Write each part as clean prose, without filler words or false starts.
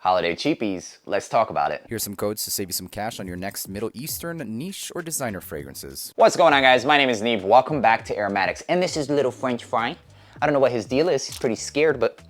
Holiday cheapies, let's talk about it. Here's some codes to save you some cash on your next Middle Eastern niche or designer fragrances. What's going on, guys? My name is Neve. Welcome back to AROMATIX, and this is little French fry. I don't know what his deal is. He's pretty scared, but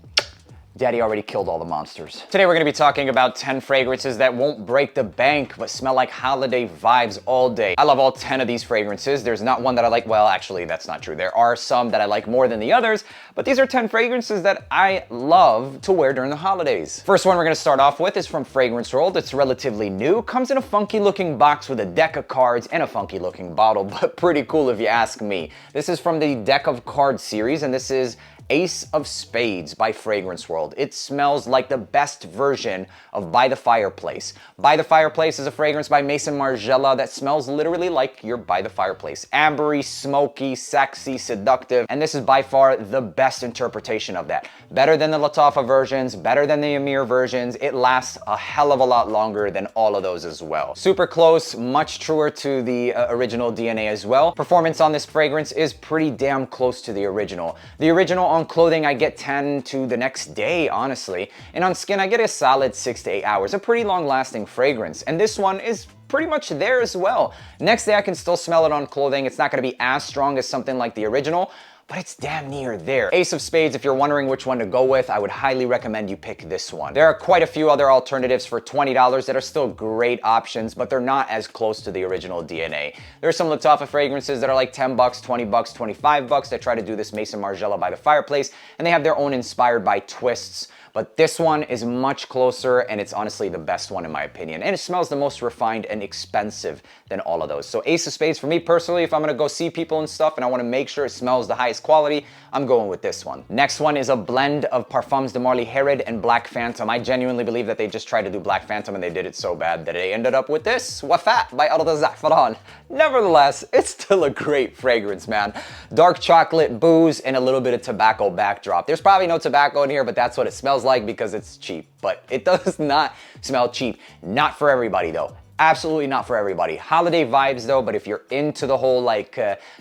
Daddy already killed all the monsters. Today we're gonna be talking about 10 fragrances that won't break the bank, but smell like holiday vibes all day. I love all 10 of these fragrances. There's not one that I like, well, actually, that's not true. There are some that I like more than the others, but these are 10 fragrances that I love to wear during the holidays. First one we're gonna start off with is from Fragrance World. It's relatively new, comes in a funky looking box with a deck of cards and a funky looking bottle, but pretty cool if you ask me. This is from the Deck of Cards series, and this is Ace of Spades by Fragrance World. It smells like the best version of By the Fireplace. By the Fireplace is a fragrance by Maison Margiela that smells literally like you're by the fireplace. Ambery, smoky, sexy, seductive, and this is by far the best interpretation of that. Better than the Lattafa versions, better than the Amir versions. It lasts a hell of a lot longer than all of those as well. Super close, much truer to the original DNA as well. Performance on this fragrance is pretty damn close to the original. The original on clothing, I get 10 to the next day, honestly. And on skin, I get a solid 6 to 8 hours. A pretty long-lasting fragrance. And this one is pretty much there as well. Next day, I can still smell it on clothing. It's not gonna be as strong as something like the original, but it's damn near there. Ace of Spades, if you're wondering which one to go with, I would highly recommend you pick this one. There are quite a few other alternatives for $20 that are still great options, but they're not as close to the original DNA. There are some Lattafa fragrances that are like 10 bucks, 20 bucks, 25 bucks that try to do this Maison Margiela by the fireplace, and they have their own inspired by twists. But this one is much closer, and it's honestly the best one in my opinion. And it smells the most refined and expensive than all of those. So Ace of Spades, for me personally, if I'm gonna go see people and stuff and I wanna make sure it smells the highest quality, I'm going with this one. Next one is a blend of Parfums de Marly Herod and Black Phantom. I genuinely believe that they just tried to do Black Phantom and they did it so bad that they ended up with this, Wafa by Eau De Za'faran. Nevertheless, it's still a great fragrance, man. Dark chocolate, booze, and a little bit of tobacco backdrop. There's probably no tobacco in here, but that's what it smells like because it's cheap. But it does not smell cheap. Not for everybody though. Absolutely not for everybody. Holiday vibes though, but if you're into the whole like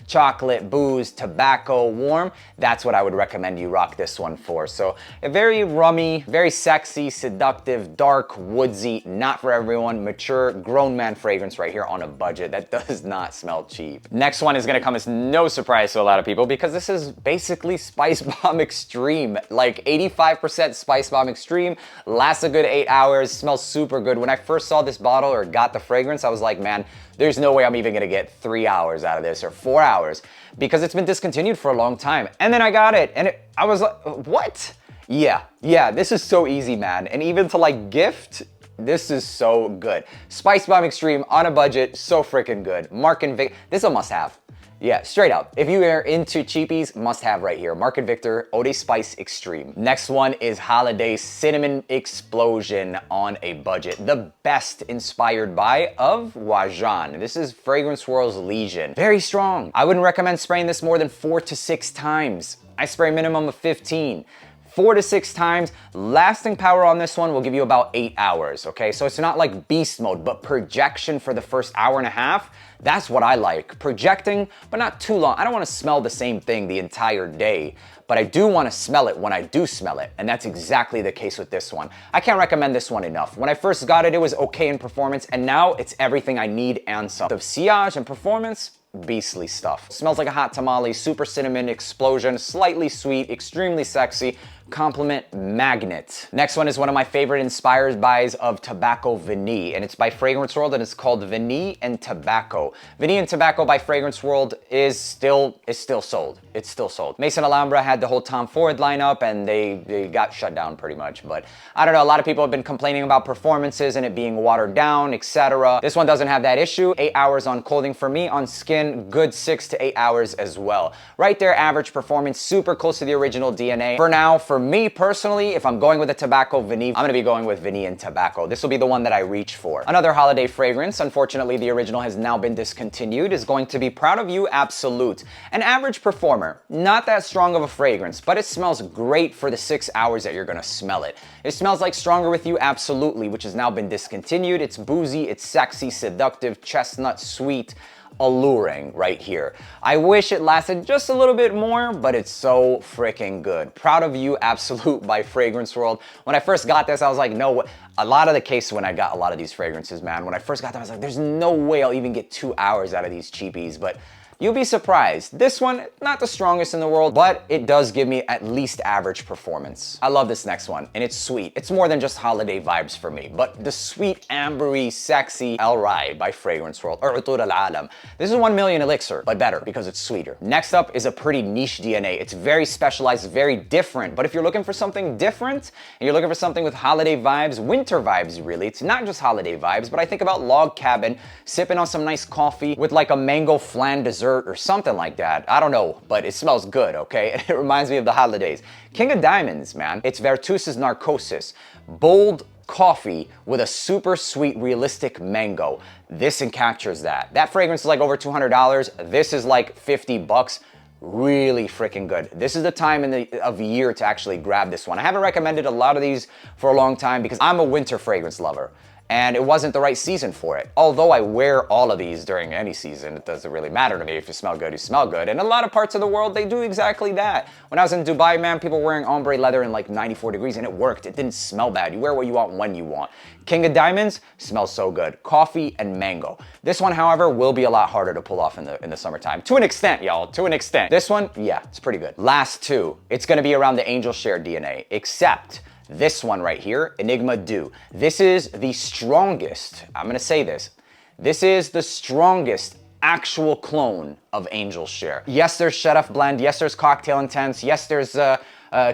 chocolate, booze, tobacco, warm, that's what I would recommend you rock this one for. So a very rummy, very sexy, seductive, dark, woodsy, not for everyone, mature, grown man fragrance right here on a budget that does not smell cheap. Next one is gonna come as no surprise to a lot of people because this is basically Spice Bomb Extreme. Like 85% Spice Bomb Extreme, lasts a good 8 hours, smells super good. When I first saw this bottle or got the fragrance, I was like, man, there's no way I'm even gonna get 3 hours out of this or 4 hours because it's been discontinued for a long time. And then I got it and I was like, what? Yeah, this is so easy, man. And even to like gift, this is so good. Spice Bomb Extreme on a budget, so freaking good. Mark and Vic, this is a must have. Yeah, straight up. If you are into cheapies, must have right here. Mark and Victor, Eau De Spice Extreme. Next one is Holiday Cinnamon Explosion on a budget. The best inspired by of Wajan. This is Fragrance World's Legion. Very strong. I wouldn't recommend spraying this more than 4 to 6 times. I spray a minimum of 15. 4 to 6 times. Lasting power on this one will give you about 8 hours, okay? So it's not like beast mode, but projection for the first hour and a half, that's what I like. Projecting, but not too long. I don't wanna smell the same thing the entire day, but I do wanna smell it when I do smell it, and that's exactly the case with this one. I can't recommend this one enough. When I first got it, it was okay in performance, and now it's everything I need and some. Of sillage and performance, beastly stuff. Smells like a hot tamale, super cinnamon explosion, slightly sweet, extremely sexy, compliment magnet. Next one is one of my favorite inspired buys of tobacco Vini, and it's by Fragrance World, and it's called Vanille En Tabacco. Vanille En Tabacco by Fragrance World is still sold. It's still sold. Maison Alhambra had the whole Tom Ford lineup, and they got shut down pretty much. But I don't know, a lot of people have been complaining about performances and it being watered down, etc. This one doesn't have that issue. 8 hours on clothing for me. On skin, good 6 to 8 hours as well. Right there, average performance, super close to the original DNA. For now, for me personally, if I'm going with a tobacco Vini, I'm gonna be going with Vanille En Tabacco. This will be the one that I reach for. Another holiday fragrance, unfortunately the original has now been discontinued, is going to be Proud of You Absolute. An average performer, not that strong of a fragrance, but it smells great for the 6 hours that you're gonna smell it. It smells like Stronger With You Absolutely, which has now been discontinued. It's boozy, it's sexy, seductive, chestnut, sweet. alluring right here. I wish it lasted just a little bit more, but it's so freaking good. Proud of you, Absolute by Fragrance World. When I first got this, I was like, no, a lot of the cases when I got a lot of these fragrances, man, when I first got them, I was like, there's no way I'll even get 2 hours out of these cheapies, but you'll be surprised. This one, not the strongest in the world, but it does give me at least average performance. I love this next one, and it's sweet. It's more than just holiday vibes for me, but the sweet, ambery, sexy Raiee by Fragrance World, or Utur al-Alam. This is 1 million elixir, but better because it's sweeter. Next up is a pretty niche DNA. It's very specialized, very different, but if you're looking for something different, and you're looking for something with holiday vibes, winter vibes really, it's not just holiday vibes, but I think about log cabin, sipping on some nice coffee with like a mango flan dessert or something like that. I don't know, but it smells good, okay? It reminds me of the holidays. King of Diamonds, man. It's Vertus's Narcosis. Bold coffee with a super sweet, realistic mango. This captures that. That fragrance is like over $200. This is like 50 bucks. Really freaking good. This is the time of year to actually grab this one. I haven't recommended a lot of these for a long time because I'm a winter fragrance lover, and it wasn't the right season for it. Although I wear all of these during any season, it doesn't really matter to me. If you smell good, you smell good. And a lot of parts of the world, they do exactly that. When I was in Dubai, man, people were wearing ombre leather in like 94 degrees and it worked. It didn't smell bad. You wear what you want when you want. King of Diamonds smells so good. Coffee and mango. This one, however, will be a lot harder to pull off in the summertime. To an extent, y'all, to an extent. This one, yeah, it's pretty good. Last two, it's gonna be around the angel share DNA, except this one right here, Enigma Do. This is the strongest, I'm gonna say this, this is the strongest actual clone of Angel Share. Yes, there's Sheriff Blend, yes, there's Cocktail Intense, yes, there's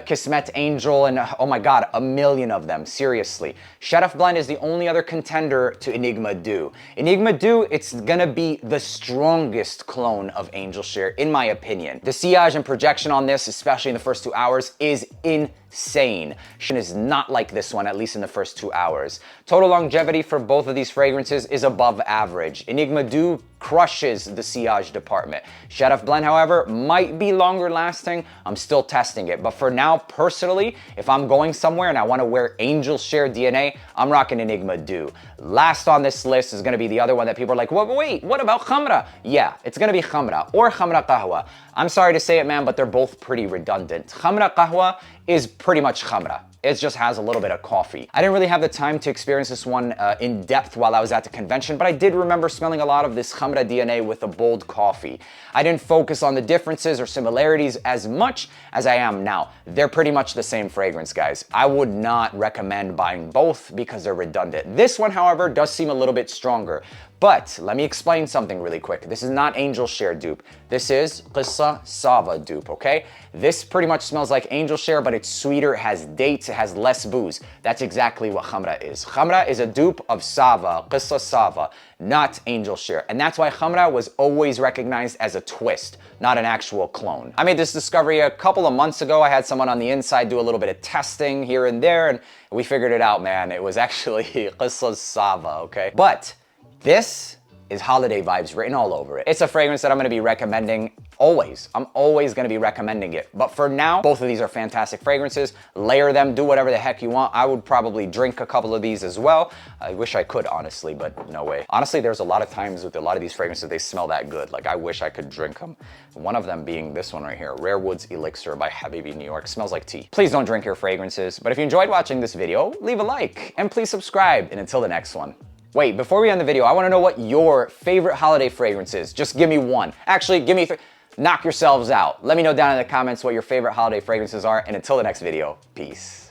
Kismet Angel, and oh my god, a million of them, seriously. Sheriff Blend is the only other contender to Enigma Do. Enigma Do, it's gonna be the strongest clone of Angel Share, in my opinion. The sillage and projection on this, especially in the first 2 hours, is insane. It is not like this one, at least in the first 2 hours. Total longevity for both of these fragrances is above average. Enigma Do crushes the sillage department. Sheriff Blend, however, might be longer lasting. I'm still testing it, but for now, personally, if I'm going somewhere and I want to wear Angel Share DNA, I'm rocking Enigma Do. Last on this list is going to be the other one that people are like, wait, what about Khamrah? Yeah, it's going to be Khamrah or Khamrah Qahwa. I'm sorry to say it, man, but they're both pretty redundant. Khamrah Qahwa is pretty much Khamrah. It just has a little bit of coffee. I didn't really have the time to experience this one in depth while I was at the convention, but I did remember smelling a lot of this Khamrah DNA with a bold coffee. I didn't focus on the differences or similarities as much as I am now. They're pretty much the same fragrance, guys. I would not recommend buying both because they're redundant. This one, however, does seem a little bit stronger. But let me explain something really quick. This is not Angel Share dupe. This is Qissa Sava dupe, okay? This pretty much smells like Angel Share, but it's sweeter, it has dates, it has less booze. That's exactly what Khamrah is. Khamrah is a dupe of Sava, Qissa Sava, not Angel Share. And that's why Khamrah was always recognized as a twist, not an actual clone. I made this discovery a couple of months ago. I had someone on the inside do a little bit of testing here and there, and we figured it out, man. It was actually Qissa Sava, okay? But this is holiday vibes written all over it. It's a fragrance that I'm gonna be recommending always. I'm always gonna be recommending it. But for now, both of these are fantastic fragrances. Layer them, do whatever the heck you want. I would probably drink a couple of these as well. I wish I could, honestly, but no way. Honestly, there's a lot of times with a lot of these fragrances, they smell that good. Like, I wish I could drink them. One of them being this one right here, Rare Woods Elixir by Habibi New York. Smells like tea. Please don't drink your fragrances. But if you enjoyed watching this video, leave a like and please subscribe. And until the next one. Wait, before we end the video, I wanna know what your favorite holiday fragrance is. Just give me one. Actually, give me three. Knock yourselves out. Let me know down in the comments what your favorite holiday fragrances are, and until the next video, peace.